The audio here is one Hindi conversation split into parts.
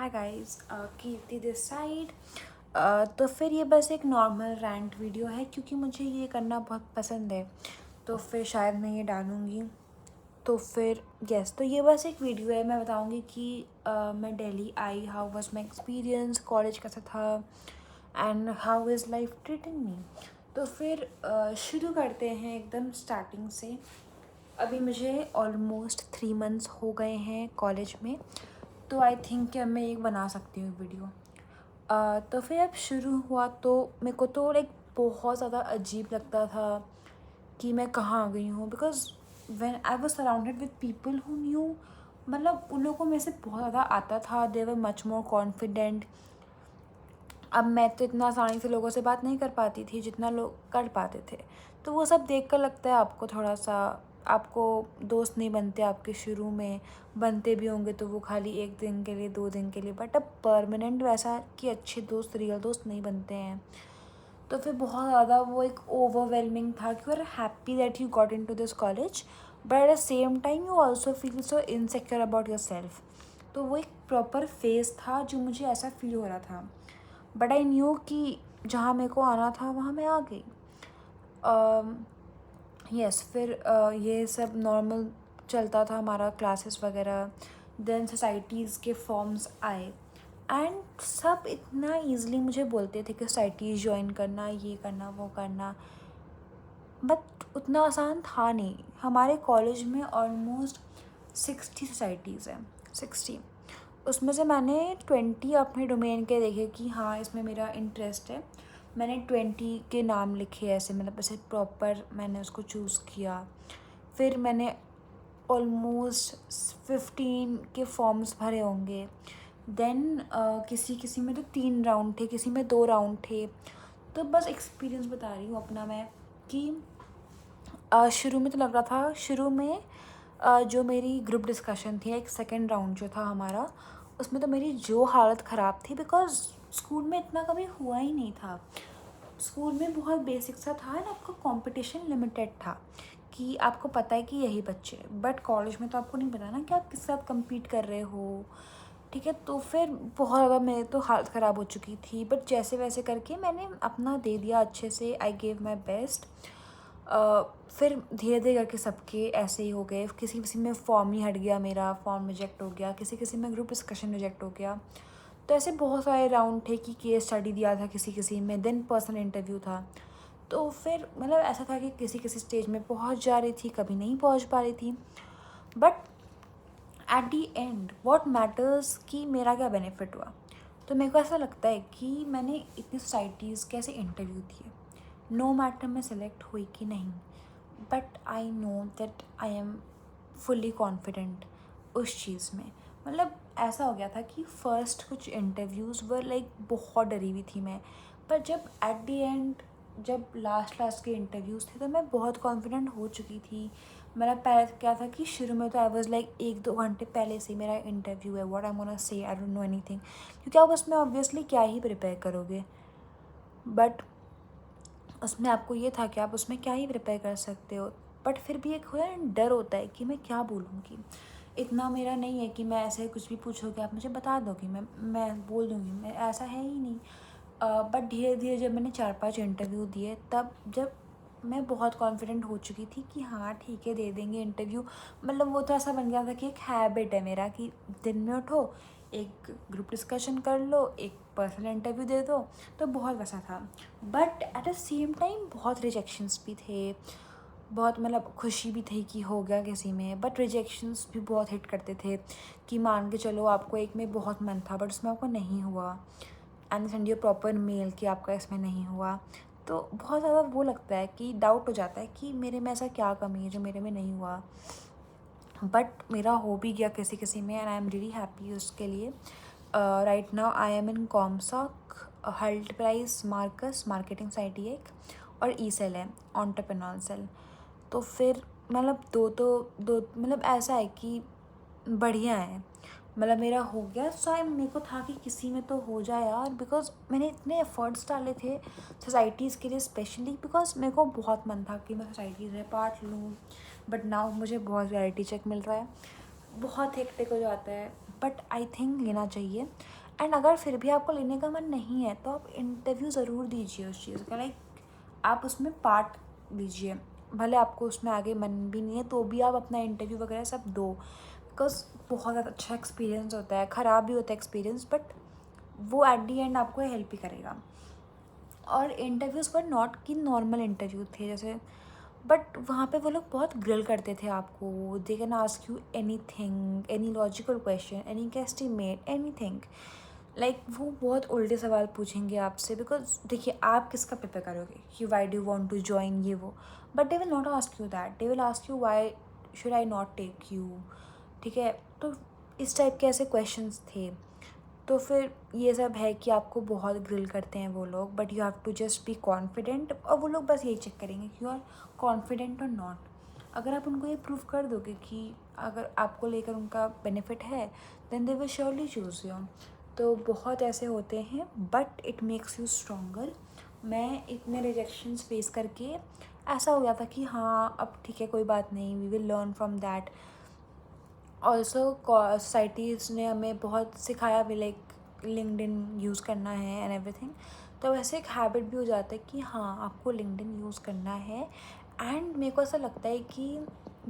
Hi guys, Kirti this side. तो फिर ये बस एक नॉर्मल रैंट वीडियो है क्योंकि मुझे ये करना बहुत पसंद है। तो फिर शायद मैं ये डालूँगी। तो फिर तो ये बस एक वीडियो है। मैं बताऊँगी कि मैं दिल्ली आई, how was my experience, college कैसा था and how is life treating me. तो फिर शुरू करते हैं एकदम स्टार्टिंग से। अभी मुझे ऑलमोस्ट 3 मंथ्स हो गए हैं कॉलेज में। तो आई थिंक कि अब मैं एक बना सकती हूँ वीडियो। तो फिर अब शुरू हुआ तो मेरे को तो लाइक बहुत ज़्यादा अजीब लगता था कि मैं कहाँ आ गई हूँ, because when I was surrounded with people who knew, मतलब उन लोगों को मेरे से बहुत ज़्यादा आता था। दे वर मच मोर कॉन्फिडेंट। अब मैं तो इतना आसानी से लोगों से बात नहीं कर पाती थी जितना लोग कर पाते थे। तो वो सब देख कर लगता है आपको थोड़ा सा, आपको दोस्त नहीं बनते आपके शुरू में, बनते भी होंगे तो वो खाली 1 दिन के लिए 2 दिन के लिए, बट अब परमानेंट वैसा कि अच्छे दोस्त, रियल दोस्त नहीं बनते हैं। तो फिर बहुत ज़्यादा वो एक ओवरवेलमिंग था कि you are happy that you got into this college, but at the same time you also feel so insecure about yourself. तो वो एक प्रॉपर फेज़ था जो मुझे ऐसा फील हो रहा था। बट आई न्यू कि जहाँ मेरे को आना था वहाँ मैं आ गई। यस, फिर ये सब नॉर्मल चलता था हमारा, क्लासेस वगैरह। देन सोसाइटीज़ के फॉर्म्स आए एंड सब इतना ईज़िली मुझे बोलते थे कि सोसाइटीज़ ज्वाइन करना, ये करना, वो करना, बट उतना आसान था नहीं। हमारे कॉलेज में ऑलमोस्ट 60 सोसाइटीज़ हैं, 60। उसमें से मैंने 20 अपने डोमेन के देखे कि हाँ इसमें मेरा इंटरेस्ट है। मैंने 20 के नाम लिखे ऐसे, मतलब ऐसे प्रॉपर मैंने उसको चूज़ किया। फिर मैंने ऑलमोस्ट 15 के फॉर्म्स भरे होंगे। देन किसी किसी में तो 3 राउंड थे, किसी में 2 राउंड थे। तो बस एक्सपीरियंस बता रही हूँ अपना मैं कि शुरू में तो लग रहा था, शुरू में जो मेरी ग्रुप डिस्कशन थी, एक सेकेंड राउंड जो था हमारा, उसमें तो मेरी जो हालत ख़राब थी, बिकॉज स्कूल में इतना कभी हुआ ही नहीं था। स्कूल में बहुत बेसिक सा था ना, आपका कंपटीशन लिमिटेड था कि आपको पता है कि यही बच्चे, बट कॉलेज में तो आपको नहीं पता ना कि आप किस साथ कम्पीट कर रहे हो। ठीक है, तो फिर बहुत ज़्यादा मेरी तो हालत ख़राब हो चुकी थी, बट जैसे वैसे करके मैंने अपना दे दिया अच्छे से। I gave my best. फिर धीरे धीरे करके सबके ऐसे ही हो गए। किसी किसी में फॉर्म ही हट गया, मेरा फॉर्म रिजेक्ट हो गया, किसी किसी में ग्रुप डिस्कशन रिजेक्ट हो गया। तो ऐसे बहुत सारे राउंड थे कि केस स्टडी दिया था किसी किसी में, देन पर्सनल इंटरव्यू था। तो फिर मतलब ऐसा था कि किसी किसी स्टेज में पहुंच जा रही थी, कभी नहीं पहुंच पा रही थी। But at the and what matters कि मेरा क्या बेनिफिट हुआ। तो मेरे को ऐसा लगता है कि मैंने इतनी सोसाइटीज़ के ऐसे इंटरव्यू दिए, नो मैटर मैं सेलेक्ट हुई कि नहीं, but I know that I am fully confident उस चीज़ में। मतलब ऐसा हो गया था कि फ़र्स्ट कुछ इंटरव्यूज़ वर लाइक बहुत डरी हुई थी मैं, पर जब एट दी एंड, जब लास्ट लास्ट के इंटरव्यूज़ थे तो मैं बहुत कॉन्फिडेंट हो चुकी थी। मेरा पहले क्या था कि शुरू में तो आई वाज लाइक 1-2 घंटे पहले से मेरा इंटरव्यू है, what I am gonna say, I don't know anything, क्योंकि आप उसमें ऑब्वियसली क्या ही प्रिपेयर करोगे। बट उसमें आपको ये था कि आप उसमें क्या ही प्रिपेयर कर सकते हो, बट फिर भी एक होता है डर होता है कि मैं क्या बोलूँगी। इतना मेरा नहीं है कि मैं ऐसे कुछ भी पूछोगे आप मुझे बता दोगे, मैं बोल दूँगी, मैं ऐसा है ही नहीं। बट धीरे धीरे जब मैंने 4-5 इंटरव्यू दिए, तब जब मैं बहुत कॉन्फिडेंट हो चुकी थी कि हाँ ठीक है दे देंगे इंटरव्यू। मतलब वो तो ऐसा बन गया था कि एक हैबिट है मेरा कि दिन में उठो, एक ग्रुप डिस्कशन कर लो, एक पर्सनल इंटरव्यू दे दो। तो बहुत वैसा था। But at the same time बहुत रिजेक्शंस भी थे, बहुत मतलब खुशी भी थी कि हो गया किसी में, बट रिजेक्शंस भी बहुत हिट करते थे कि मान के चलो आपको एक में बहुत मन था बट उसमें आपको नहीं हुआ, and send you proper mail कि आपका इसमें नहीं हुआ। तो बहुत ज़्यादा वो लगता है कि डाउट हो जाता है कि मेरे में ऐसा क्या कमी है जो मेरे में नहीं हुआ। बट मेरा हो भी गया किसी किसी में and I am really happy उसके लिए। Right now I am in CommSoc, Hult prize, Marcus marketing site एक, और ई सेल है, ऑन्टरप्रेन्योर सेल। तो फिर मतलब दो मतलब ऐसा है कि बढ़िया है। मतलब मेरा हो गया, सो मेरे को था कि किसी में तो हो जाए यार, बिकॉज मैंने इतने एफर्ट्स डाले थे सोसाइटीज़ के लिए स्पेशली, बिकॉज मेरे को बहुत मन था कि मैं सोसाइटीज़ में पार्ट लूँ। बट नाउ मुझे बहुत रियलिटी चेक मिल रहा है, बहुत हेक्टिक हो जाता है। बट आई थिंक लेना चाहिए। एंड अगर फिर भी आपको लेने का मन नहीं है तो आप इंटरव्यू ज़रूर दीजिए उस चीज़ का, लाइक आप उसमें पार्ट लीजिए, भले आपको उसमें आगे मन भी नहीं है तो भी आप अपना इंटरव्यू वगैरह सब दो, बिकॉज बहुत ज़्यादा अच्छा एक्सपीरियंस होता है, ख़राब भी होता है एक्सपीरियंस, बट वो एट दी एंड आपको हेल्प ही करेगा। और इंटरव्यूज़ पर नॉट कि नॉर्मल इंटरव्यू थे जैसे, बट वहाँ पे वो लोग बहुत ग्रिल करते थे आपको। They can ask you any thing, any logical question, any estimate, any thing, like वो बहुत उल्टे सवाल पूछेंगे आपसे। बिकॉज देखिए आप किसका प्रिपेयर करोगे कि why do want to join ये वो, but they will not ask you that, they will ask you why should I not take you. ठीक है, तो इस टाइप के ऐसे क्वेश्चंस थे। तो फिर ये सब है कि आपको बहुत ग्रिल करते हैं वो लोग, but you have to just be confident. और वो लोग बस यही चेक करेंगे कि यू आर कॉन्फिडेंट और नॉट। अगर आप उनको ये प्रूव कर दोगे कि अगर आपको लेकर उनका बेनिफिट है, then they will surely choose you. तो बहुत ऐसे होते हैं, but it makes you stronger. मैं इतने रिजेक्शंस फेस करके ऐसा हो गया था कि हाँ अब ठीक है, कोई बात नहीं, we will learn from that. Also societies ने हमें बहुत सिखाया भी, लाइक लिंक्डइन यूज़ करना है एंड एवरीथिंग। तो वैसे एक हैबिट भी हो जाता है कि हाँ आपको लिंक्डइन यूज़ करना है। एंड मेरे को ऐसा लगता है कि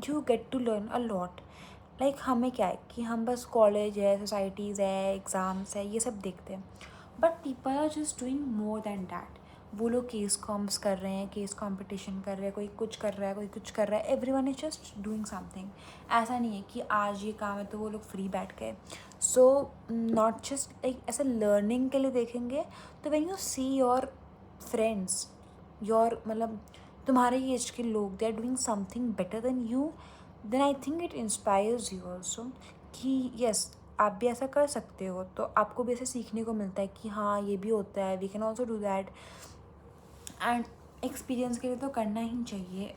you get to learn a lot. Like हमें क्या है कि हम बस कॉलेज है, सोसाइटीज़ है, एग्ज़ाम्स है, ये सब देखते हैं, but people are just doing more than that. वो लोग केस कॉम्स कर रहे हैं, केस कंपटीशन कर रहे हैं, कोई कुछ कर रहा है, कोई कुछ कर रहा है, everyone is just doing something. ऐसा नहीं है कि आज ये काम है तो वो लोग फ्री बैठ गए। सो नॉट जस्ट लाइक ऐसे लर्निंग के लिए देखेंगे तो when you see your friends, your मतलब तुम्हारे एज के लोग, they are doing something better than you, then I think it inspires you also कि यस आप भी ऐसा कर सकते हो। तो आपको भी ऐसे सीखने को मिलता है कि हाँ ये भी होता है, we can also do that. And experience के लिए तो करना ही चाहिए,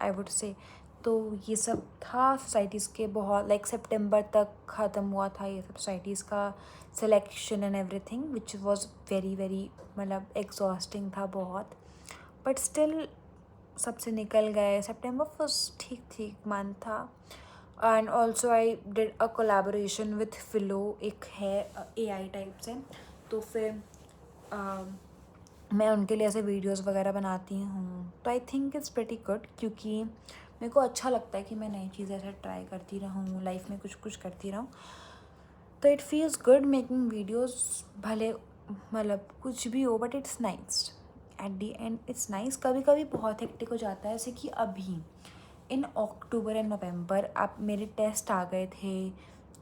आई वुड से। तो ये सब था सोसाइटीज़ के, बहुत लाइक सितंबर तक ख़त्म हुआ था ये सब सोसाइटीज़ का selection and everything, which was very very मतलब एग्जॉस्टिंग था बहुत, बट स्टिल सबसे निकल गए। सितंबर फर्स्ट ठीक ठीक मंथ था। And also I did a collaboration with Filo, एक है AI टाइप से। तो फिर मैं उनके लिए ऐसे वीडियोस वगैरह बनाती हूँ। तो I think it's pretty good, क्योंकि मेरे को अच्छा लगता है कि मैं नई चीज़ें ऐसे ट्राई करती रहूँ, लाइफ में कुछ कुछ करती रहूँ। तो it feels good making videos, भले मतलब कुछ भी हो, but it's nice at the and, it's nice. कभी कभी बहुत हेक्टिक हो जाता है, जैसे कि अभी इन अक्टूबर एंड नवंबर आप मेरे टेस्ट आ गए थे,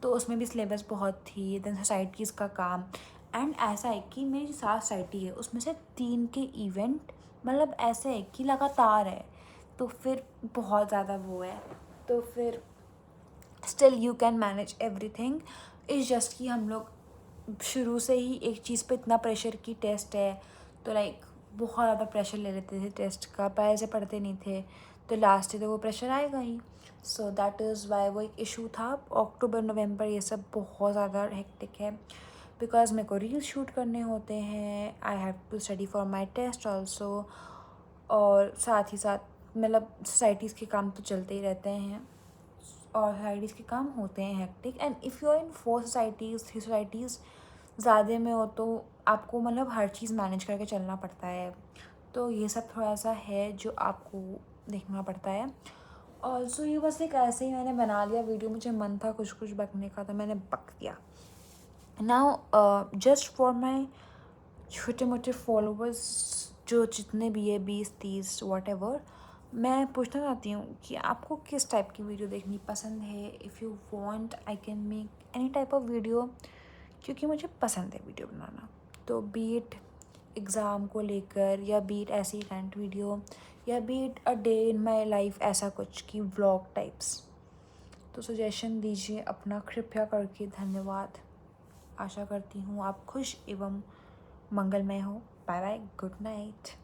तो उसमें भी सिलेबस बहुत थी, देन सोसाइटीज़ का काम। एंड ऐसा है कि मेरी 7 सोसाइटी है, उसमें से 3 के इवेंट मतलब ऐसे है कि लगातार है, तो फिर बहुत ज़्यादा वो है। तो फिर still you can manage everything. इस जस्ट कि हम लोग शुरू से ही एक चीज़ पे इतना प्रेशर की टेस्ट है, तो लाइक बहुत ज़्यादा प्रेशर ले लेते थे टेस्ट का, पहले से पढ़ते नहीं थे, तो लास्ट तो वो प्रेशर आएगा ही। सो दैट इज़ वाई वो एक इशू था। अक्टूबर नवंबर ये सब बहुत ज़्यादा हेक्टिक है, बिकॉज मेरे को रील शूट करने होते हैं, I have to study for my test also. और साथ ही साथ मतलब सोसाइटीज़ के काम तो चलते ही रहते हैं, और सोसाइटीज़ के काम होते हैं hectic. And if you are in 4 societies, 3 societies ज़्यादा में हो, तो आपको मतलब हर चीज़ मैनेज करके चलना पड़ता है। तो ये सब थोड़ा सा है जो आपको देखना पड़ता है। ऑल्सो ये बस एक ऐसे ही मैंने बना लिया वीडियो, मुझे मन था कुछ कुछ बकने का तो मैंने बक दिया। नाउ जस्ट फॉर माई छोटे मोटे फॉलोवर्स, जो जितने भी है 20-30 वॉट एवर, मैं पूछना चाहती हूँ कि आपको किस टाइप की वीडियो देखनी पसंद है। If you want I can make any type of video, क्योंकि मुझे पसंद है वीडियो बनाना। तो बीट एग्ज़ाम को लेकर, या बीट ऐसी रेंट वीडियो, या बीट a day in my life, ऐसा कुछ कि व्लॉग टाइप्स। तो सजेशन दीजिए अपना कृपया करके, धन्यवाद। आशा करती हूँ आप खुश एवं मंगलमय हो। Bye bye, good night.